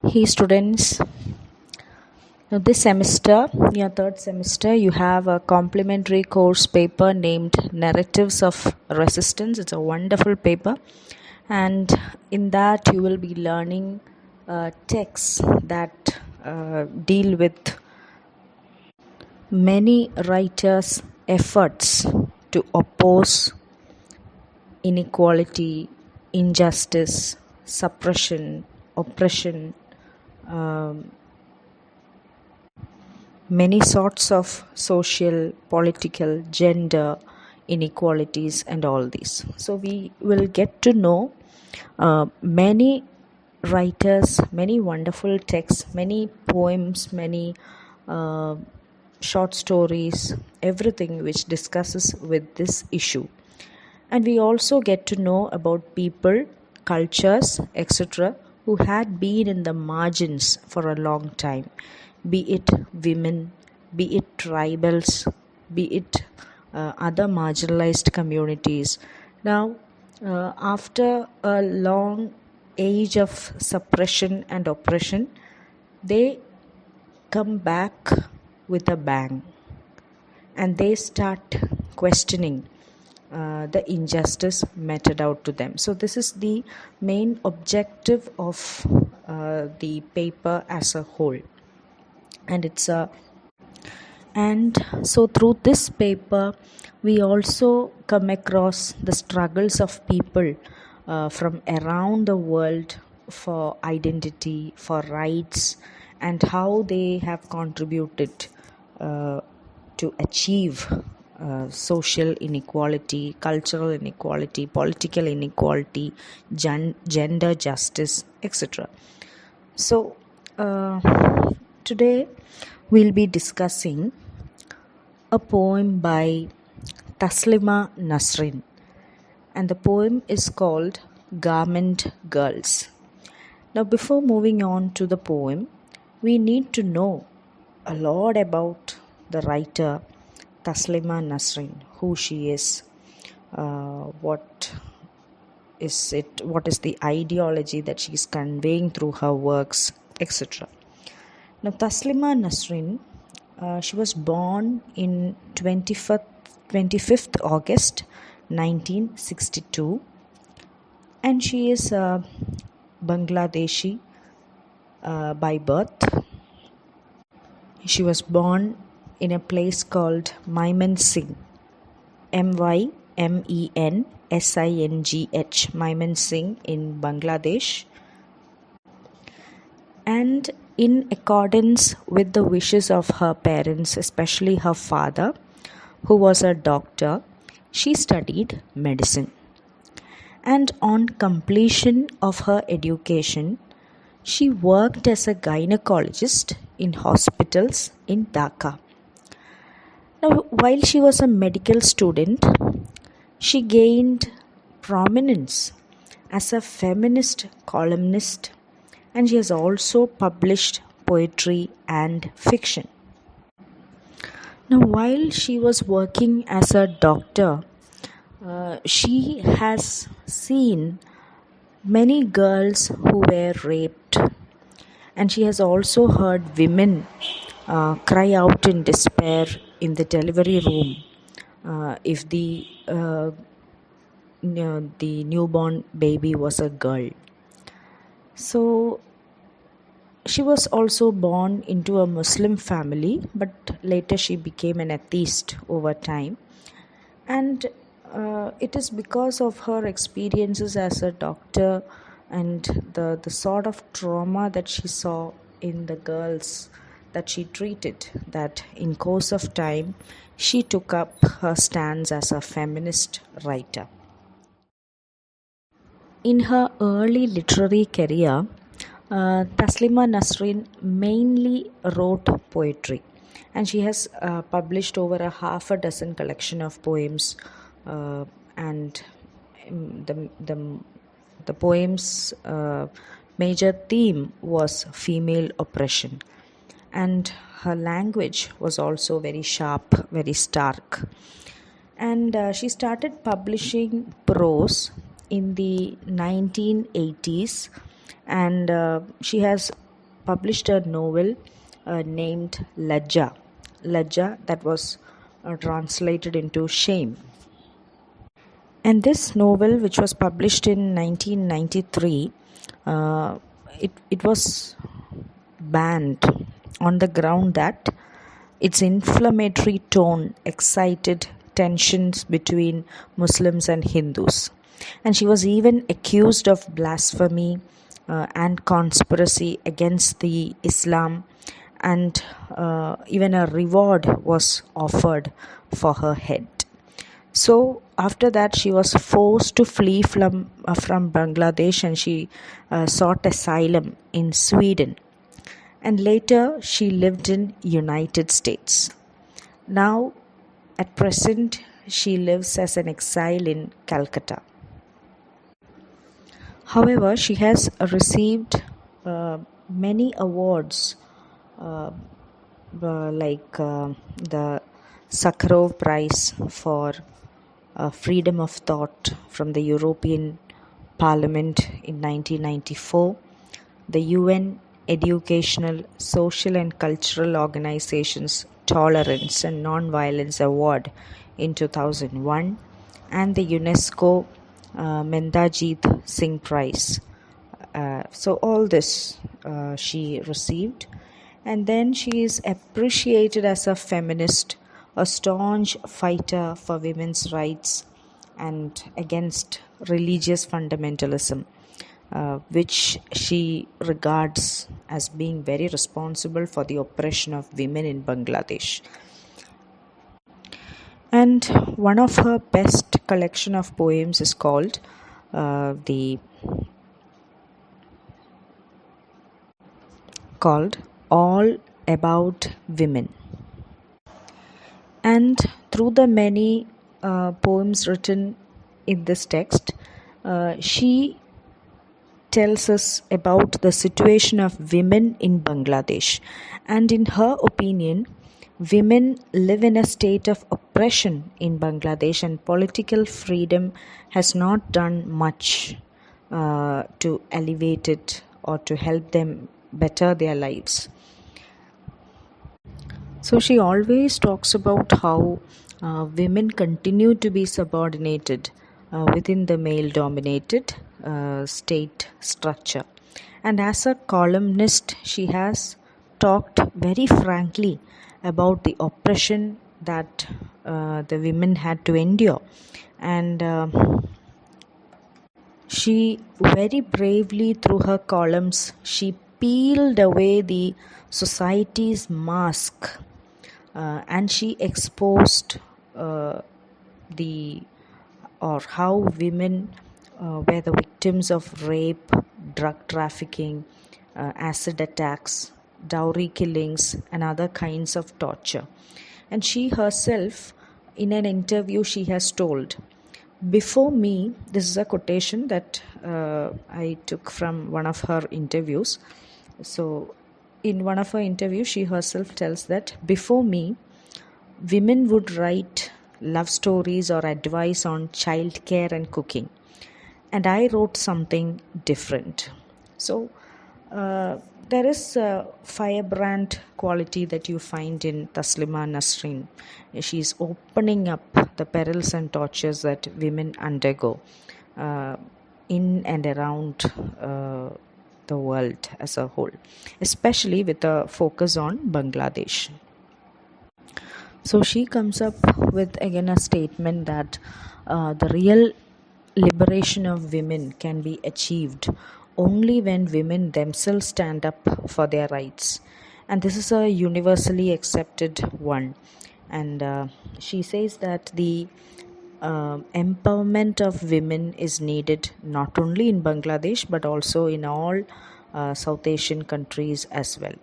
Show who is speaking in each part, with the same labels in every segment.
Speaker 1: Hey students, now this semester, your third semester, you have a complimentary course paper named Narratives of Resistance. It's a wonderful paper, and in that you will be learning texts that deal with many writers' efforts to oppose inequality, injustice, suppression, oppression, many sorts of social, political, gender inequalities, and all these. So, we will get to know many writers, many wonderful texts, many poems, many uh, short stories, everything which discusses with this issue. And we also get to know about people, cultures, etc., who had been in the margins for a long time, be it women, be it tribals, be it other marginalized communities. Now, after a long age of suppression and oppression, they come back with a bang and they start questioning the injustice meted out to them. So, this is the main objective of the paper as a whole, and it's a and so through this paper we also come across the struggles of people from around the world for identity, for rights, and how they have contributed to achieve social inequality, cultural inequality, political inequality, gender justice, etc. So, today we'll be discussing a poem by Taslima Nasrin, and the poem is called Garment Girls. Now, before moving on to the poem, we need to know a lot about the writer Taslima Nasrin, who she is, what is the ideology that she is conveying through her works, etc. Now, Taslima Nasrin, she was born in 25th August 1962, and she is a Bangladeshi by birth. She was born in a place called Mymensingh, Mymensingh, Mymensingh in Bangladesh. And in accordance with the wishes of her parents, especially her father, who was a doctor, she studied medicine. And on completion of her education, she worked as a gynecologist in hospitals in Dhaka. Now, while she was a medical student, she gained prominence as a feminist columnist, and she has also published poetry and fiction. Now, while she was working as a doctor, she has seen many girls who were raped, and she has also heard women cry out in despair in the delivery room if the newborn baby was a girl. So, she was also born into a Muslim family, but later she became an atheist over time. And it is because of her experiences as a doctor and the sort of trauma that she saw in the girls that she treated, that in course of time she took up her stance as a feminist writer. In her early literary career, Taslima Nasrin mainly wrote poetry, and she has published over a half a dozen collection of poems, and the poems' major theme was female oppression, and her language was also very sharp, very stark. And she started publishing prose in the 1980s, and she has published a novel named Lajja. Lajja, that was translated into shame. And this novel, which was published in 1993, it was banned on the ground that its inflammatory tone excited tensions between Muslims and Hindus. And she was even accused of blasphemy and conspiracy against the Islam, and even a reward was offered for her head. So after that, she was forced to flee from Bangladesh, and she sought asylum in Sweden. And later, she lived in United States. Now, at present, she lives as an exile in Calcutta. However, she has received many awards, uh, the Sakharov Prize for freedom of thought from the European Parliament in 1994, the UN Educational, Social and Cultural Organizations Tolerance and Nonviolence Award in 2001, and the UNESCO Mendajit Singh Prize. So all this she received, and then she is appreciated as a feminist, a staunch fighter for women's rights and against religious fundamentalism, which she regards as being very responsible for the oppression of women in Bangladesh. And one of her best collection of poems is called the called All About Women. And through the many poems written in this text, she tells us about the situation of women in Bangladesh. And in her opinion, women live in a state of oppression in Bangladesh, and political freedom has not done much to elevate it or to help them better their lives. So she always talks about how women continue to be subordinated within the male dominated state structure. And as a columnist, she has talked very frankly about the oppression that the women had to endure. And she very bravely, through her columns, she peeled away the society's mask, and she exposed the or how women were the victims of rape, drug trafficking, acid attacks, dowry killings, and other kinds of torture. And she herself, in an interview, she has told, before me, this is a quotation that I took from one of her interviews. So in one of her interviews, she herself tells that before me, women would write love stories or advice on childcare and cooking, and I wrote something different. So there is a firebrand quality that you find in Taslima Nasrin. She is opening up the perils and tortures that women undergo in and around the world as a whole, especially with a focus on Bangladesh. So she comes up with again a statement that the real liberation of women can be achieved only when women themselves stand up for their rights. And this is a universally accepted one. And she says that the empowerment of women is needed not only in Bangladesh but also in all South Asian countries as well.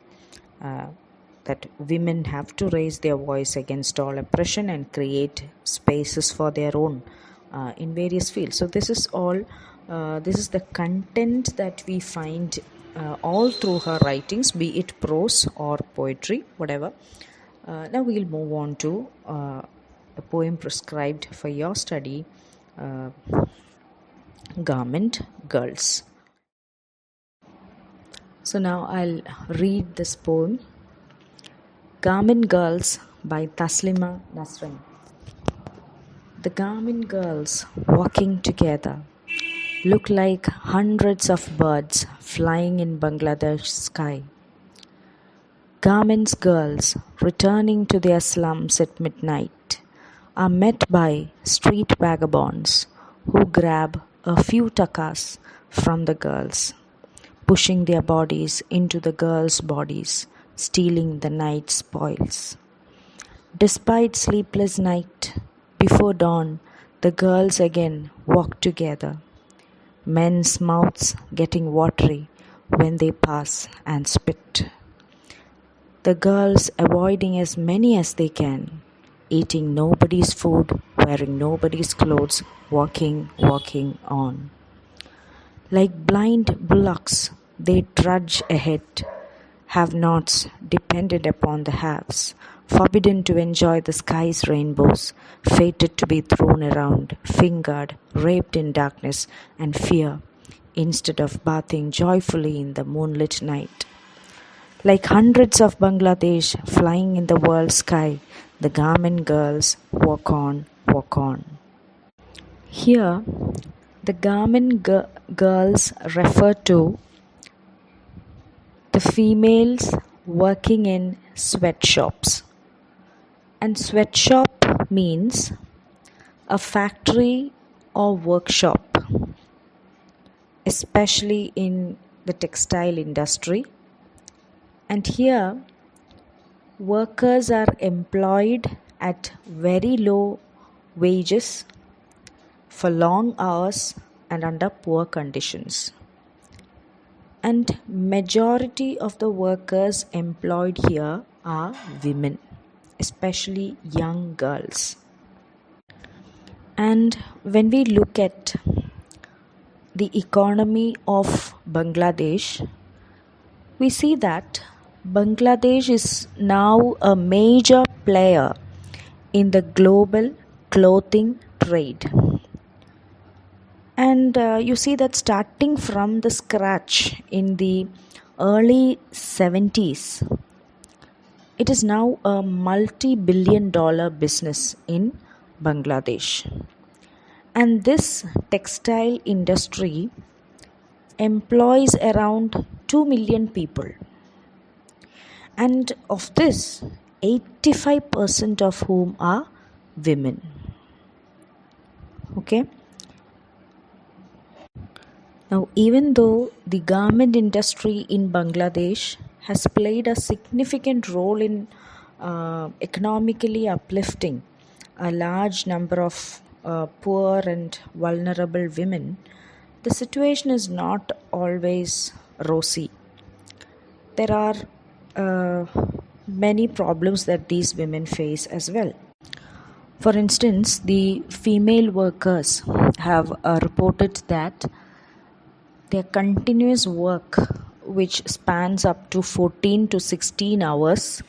Speaker 1: That women have to raise their voice against all oppression and create spaces for their own in various fields. So this is all. This is the content that we find all through her writings, be it prose or poetry, whatever. Now we'll move on to a poem prescribed for your study, Garment Girls. So now I'll read this poem, Garmin Girls by Taslima Nasrin. The Garmin girls walking together look like hundreds of birds flying in Bangladesh sky. Garmen's girls returning to their slums at midnight are met by street vagabonds who grab a few takas from the girls, pushing their bodies into the girls' bodies, stealing the night's spoils. Despite sleepless night, before dawn, the girls again walk together, men's mouths getting watery when they pass and spit. The girls avoiding as many as they can, eating nobody's food, wearing nobody's clothes, walking on. Like blind bullocks, they trudge ahead, have-nots dependent upon the haves, forbidden to enjoy the sky's rainbows, fated to be thrown around, fingered, raped in darkness and fear, instead of bathing joyfully in the moonlit night. Like hundreds of Bangladesh flying in the world sky, the Garmin girls walk on, walk on. Here, the Garmin girls refer to the females working in sweatshops. And sweatshop means a factory or workshop, especially in the textile industry. And here, workers are employed at very low wages for long hours and under poor conditions. And majority of the workers employed here are women, especially young girls. And when we look at the economy of Bangladesh, we see that Bangladesh is now a major player in the global clothing trade. And you see that starting from the scratch in the early 70s, it is now a multi-billion-dollar business in Bangladesh. And this textile industry employs around 2 million people. And of this, 85% of whom are women. Okay. Now, even though the garment industry in Bangladesh has played a significant role in economically uplifting a large number of poor and vulnerable women, the situation is not always rosy. There are many problems that these women face as well. For instance, the female workers have reported that their continuous work, which spans up to 14 to 16 hours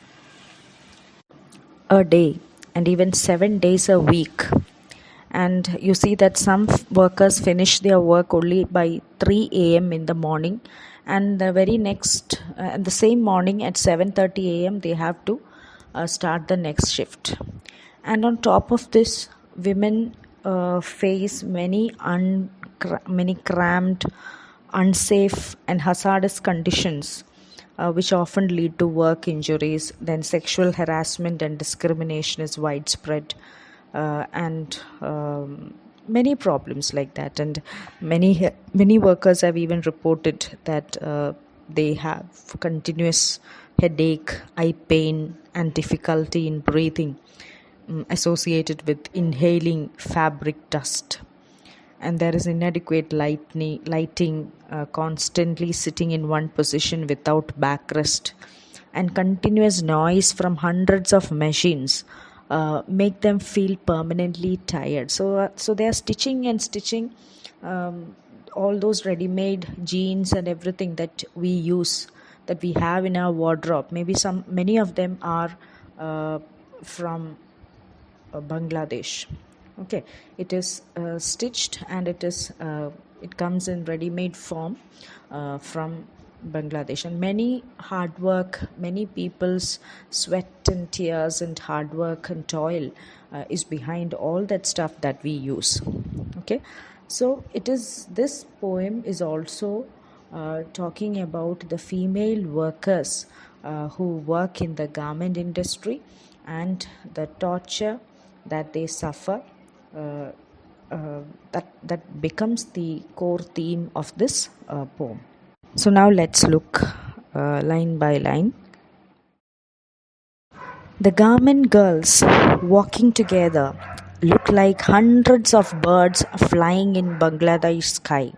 Speaker 1: a day and even 7 days a week. And you see that some workers finish their work only by 3 a.m. in the morning, and the same morning at 7:30 a.m. they have to start the next shift. And on top of this, women face many cramped, unsafe and hazardous conditions, which often lead to work injuries. Then sexual harassment and discrimination is widespread, and many problems like that. And many workers have even reported that they have continuous headache, eye pain, and difficulty in breathing, associated with inhaling fabric dust. And there is inadequate lighting, constantly sitting in one position without backrest, and continuous noise from hundreds of machines make them feel permanently tired. So they are stitching all those ready-made jeans and everything that we use, that we have in our wardrobe. Many of them are from Bangladesh. Okay, it is stitched, and it comes in ready-made form from Bangladesh, and many hard work, many people's sweat and tears and hard work and toil is behind all that stuff that we use. Okay, so it is, this poem is also talking about the female workers who work in the garment industry and the torture that they suffer. Uh, that becomes the core theme of this poem. So now let's look line by line. The garment girls walking together look like hundreds of birds flying in Bangladesh sky.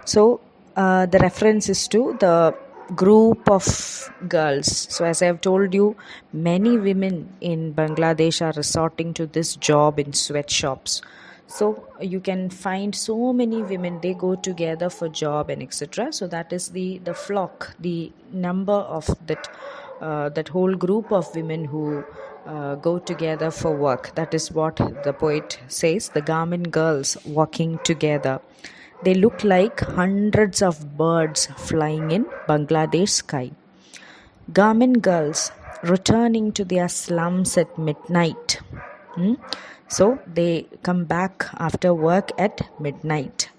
Speaker 1: So the reference is to the group of girls. So as I have told you, many women in Bangladesh are resorting to this job in sweatshops. So you can find so many women, they go together for job and etc. So that is the flock, the number of that whole group of women who go together for work. That is what the poet says, the garment girls walking together. They look like hundreds of birds flying in Bangladesh sky. Garment girls returning to their slums at midnight. So they come back after work at midnight.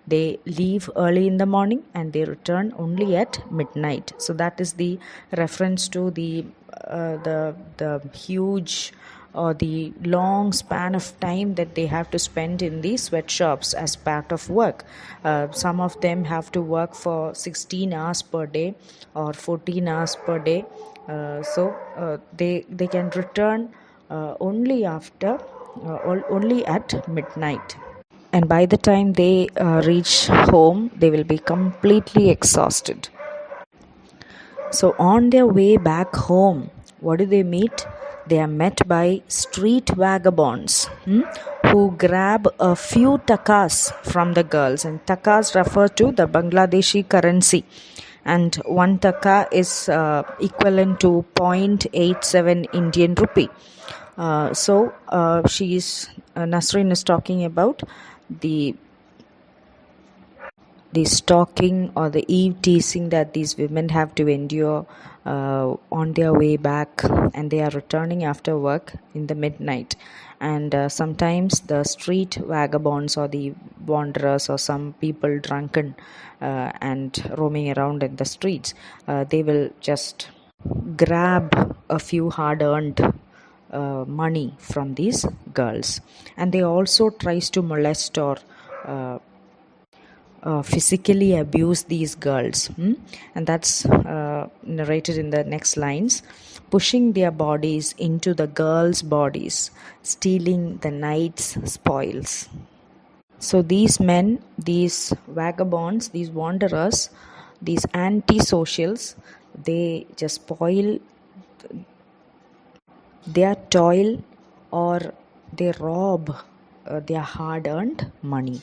Speaker 1: They leave early in the morning and they return only at midnight. So that is the reference to the huge or the long span of time that they have to spend in the sweatshops as part of work. Some of them have to work for 16 hours per day or 14 hours per day. So they can return only after only at midnight, and by the time they reach home they will be completely exhausted. So on their way back home, what do they meet? They are met by street vagabonds who grab a few takas from the girls, and takas refer to the Bangladeshi currency, and one taka is equivalent to 0.87 Indian rupee. Nasrin is talking about the stalking or the eve teasing that these women have to endure on their way back, and they are returning after work in the midnight. And sometimes the street vagabonds or the wanderers or some people drunken and roaming around in the streets, they will just grab a few hard-earned money from these girls, and they also tries to molest or physically abuse these girls, and that's narrated in the next lines. Pushing their bodies into the girls' bodies, stealing the night's spoils. So these men, these vagabonds, these wanderers, these anti-socials, they just spoil their toil or they rob their hard-earned money,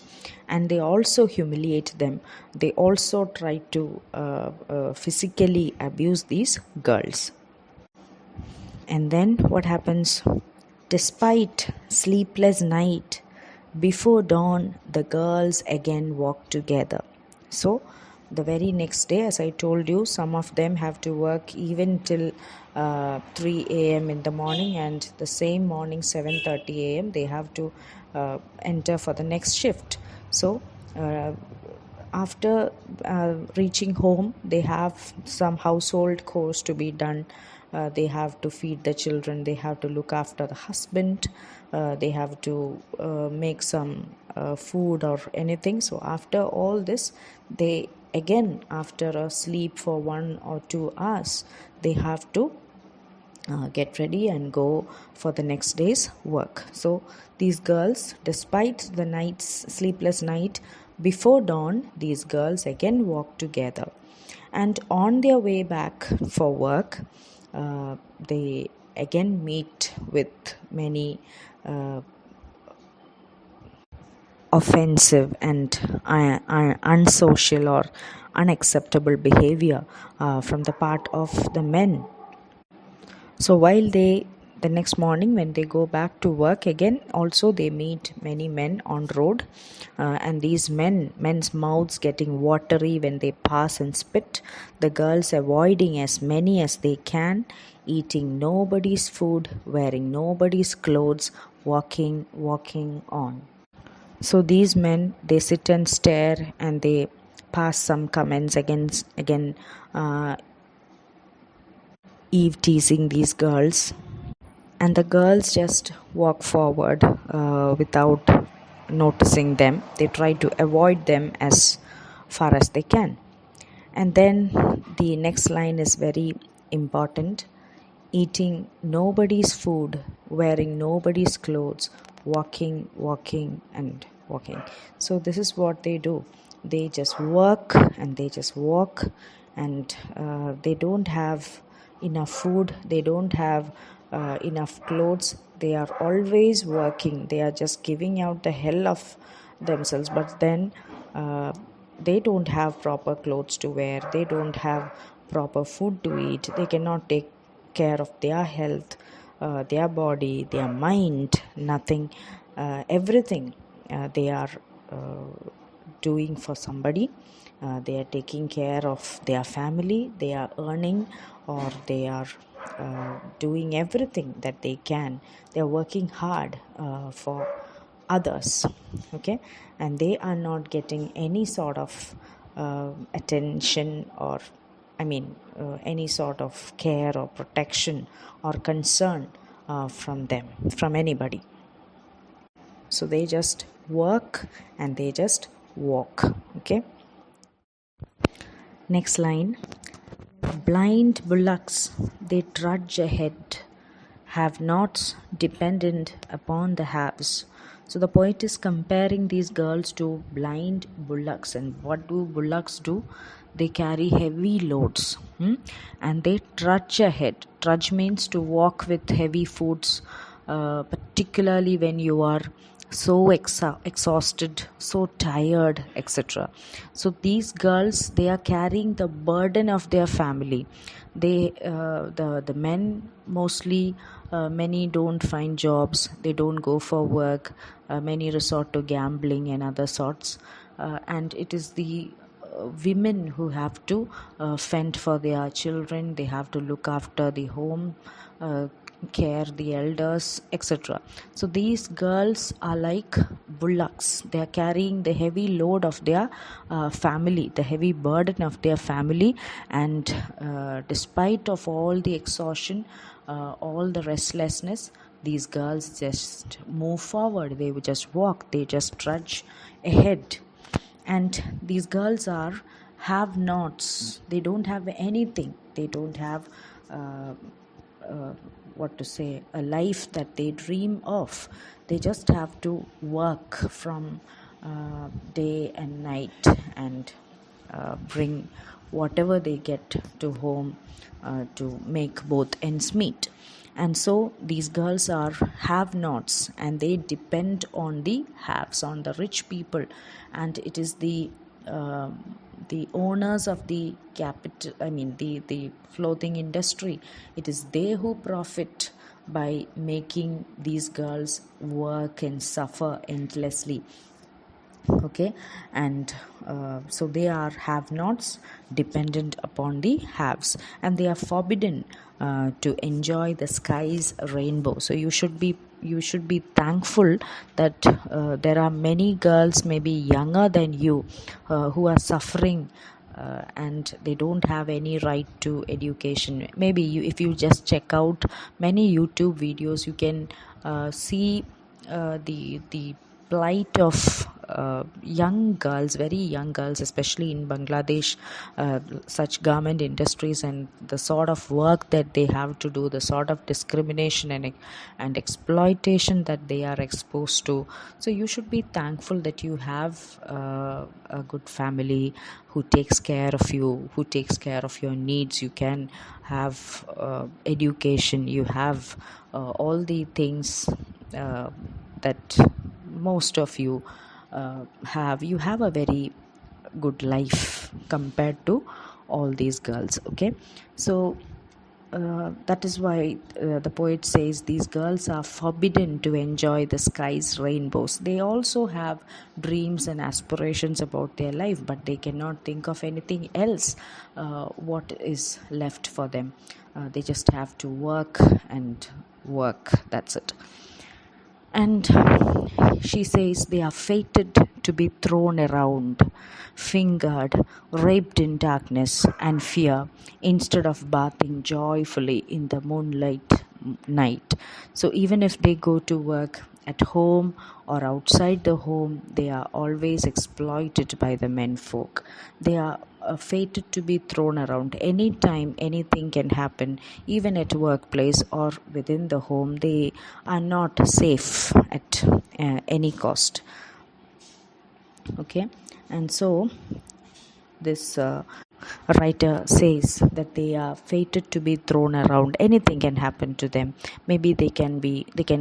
Speaker 1: and they also humiliate them. They also try to physically abuse these girls. And then what happens? Despite sleepless night, before dawn the girls again walk together. So the very next day, as I told you, some of them have to work even till 3 a.m. in the morning, and the same morning 7:30 a.m. they have to enter for the next shift. So after reaching home, they have some household chores to be done. They have to feed the children, they have to look after the husband, they have to make some food or anything. So after all this, they again, after a sleep for 1 or 2 hours, they have to get ready and go for the next day's work. So these girls, despite the sleepless night, before dawn these girls again walk together, and on their way back for work they again meet with many offensive and unsocial or unacceptable behavior from the part of the men. So while they the next morning when they go back to work again, also they meet many men on road, and these men's mouths getting watery when they pass and spit, the girls avoiding as many as they can, eating nobody's food, wearing nobody's clothes, walking on. So these men, they sit and stare, and they pass some comments again, uh, eve teasing these girls, and the girls just walk forward without noticing them. They try to avoid them as far as they can. And then the next line is very important: eating nobody's food, wearing nobody's clothes, walking. So this is what they do. They just work and they just walk, and they don't have enough food, they don't have enough clothes. They are always working, they are just giving out the hell of themselves, but then they don't have proper clothes to wear, they don't have proper food to eat, they cannot take care of their health, their body, their mind, nothing, everything they are doing for somebody. They are taking care of their family, they are earning, or they are doing everything that they can. They are working hard for others, okay, and they are not getting any sort of attention, or any sort of care or protection or concern from them, from anybody. So they just work and they just walk, okay. Next line: blind bullocks, they trudge ahead, have nots dependent upon the haves. So the poet is comparing these girls to blind bullocks. And what do bullocks do? They carry heavy loads, and they trudge ahead. Trudge means to walk with heavy foods, particularly when you are so exhausted, so tired, etc. So these girls, they are carrying the burden of their family. They the men mostly, many don't find jobs, they don't go for work, many resort to gambling and other sorts, and it is the women who have to fend for their children, they have to look after the home, care the elders, etc. So these girls are like bullocks, they are carrying the heavy load of their family, the heavy burden of their family, and despite of all the exhaustion, all the restlessness, these girls just move forward, they would just walk, they just trudge ahead. And these girls are have nots, they don't have anything, they don't have uh, what to say, a life that they dream of. They just have to work from day and night, and bring whatever they get to home, to make both ends meet. And so these girls are have nots, and they depend on the haves, on the rich people, and it is the owners of the capital, the clothing industry, it is they who profit by making these girls work and suffer endlessly, okay. And so they are have nots dependent upon the haves, and they are forbidden to enjoy the sky's rainbow. So you should be thankful that there are many girls, maybe younger than you, who are suffering, and they don't have any right to education. Maybe if you just check out many YouTube videos, you can see the plight of young girls, very young girls, especially in Bangladesh, such garment industries, and the sort of work that they have to do, the sort of discrimination and exploitation that they are exposed to. So you should be thankful that you have a good family who takes care of you, who takes care of your needs. You can have education, you have all the things that most of you have. You have a very good life compared to all these girls, okay. So that is why the poet says these girls are forbidden to enjoy the sky's rainbows. They also have dreams and aspirations about their life, but they cannot think of anything else. What is left for them? They just have to work and work. That's it. And she says they are fated to be thrown around, fingered, raped in darkness and fear, instead of bathing joyfully in the moonlight night. So even if they go to work at home or outside the home, they are always exploited by the menfolk. They are fated to be thrown around. Anytime anything can happen, even at workplace or within the home. They are not safe at any cost. Okay, and so this writer says that they are fated to be thrown around. Anything can happen to them. Maybe they can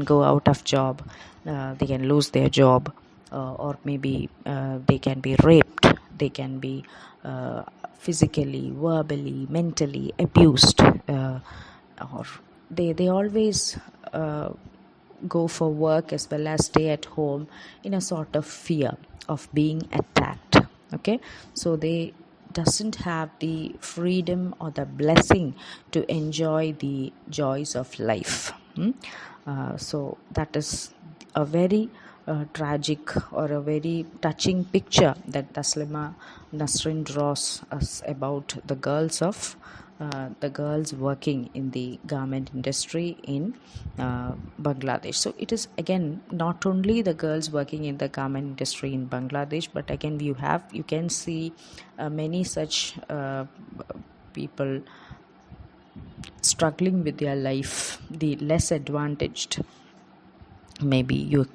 Speaker 1: go out of job, they can lose their job, or maybe they can be raped, they can be physically, verbally, mentally abused, or they always go for work as well as stay at home in a sort of fear of being attacked. Okay, so they doesn't have the freedom or the blessing to enjoy the joys of life. So that is a very tragic or a very touching picture that Taslima Nasrin draws us about the girls working in the garment industry in Bangladesh. So it is again not only the girls working in the garment industry in Bangladesh, but again you can see many such people struggling with their life, the less advantaged. Maybe you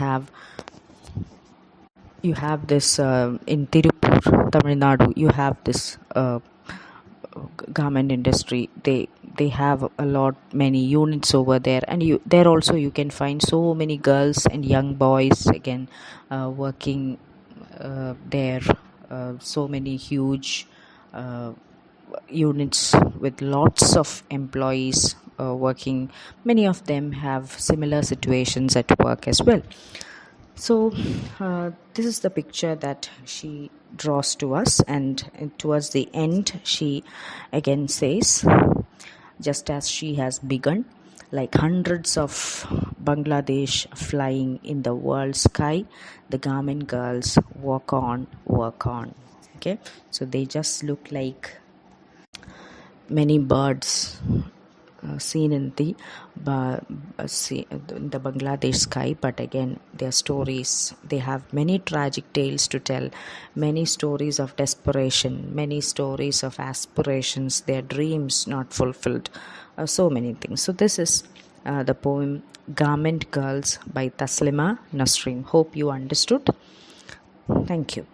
Speaker 1: have this in Tirupur, Tamil Nadu. You have this garment industry. They have a lot many units over there, and there also you can find so many girls and young boys again working there. So many huge units with lots of employees working. Many of them have similar situations at work as well. So this is the picture that she draws to us, and towards the end she again says, just as she has begun, like hundreds of Bangladesh flying in the world sky, the garment girls walk on, work on. Okay, so they just look like many birds seen in the Bangladesh sky, but again their stories, they have many tragic tales to tell, many stories of desperation, many stories of aspirations, their dreams not fulfilled, so many things. So this is the poem Garment Girls by Taslima Nasrin. Hope you understood. Thank you.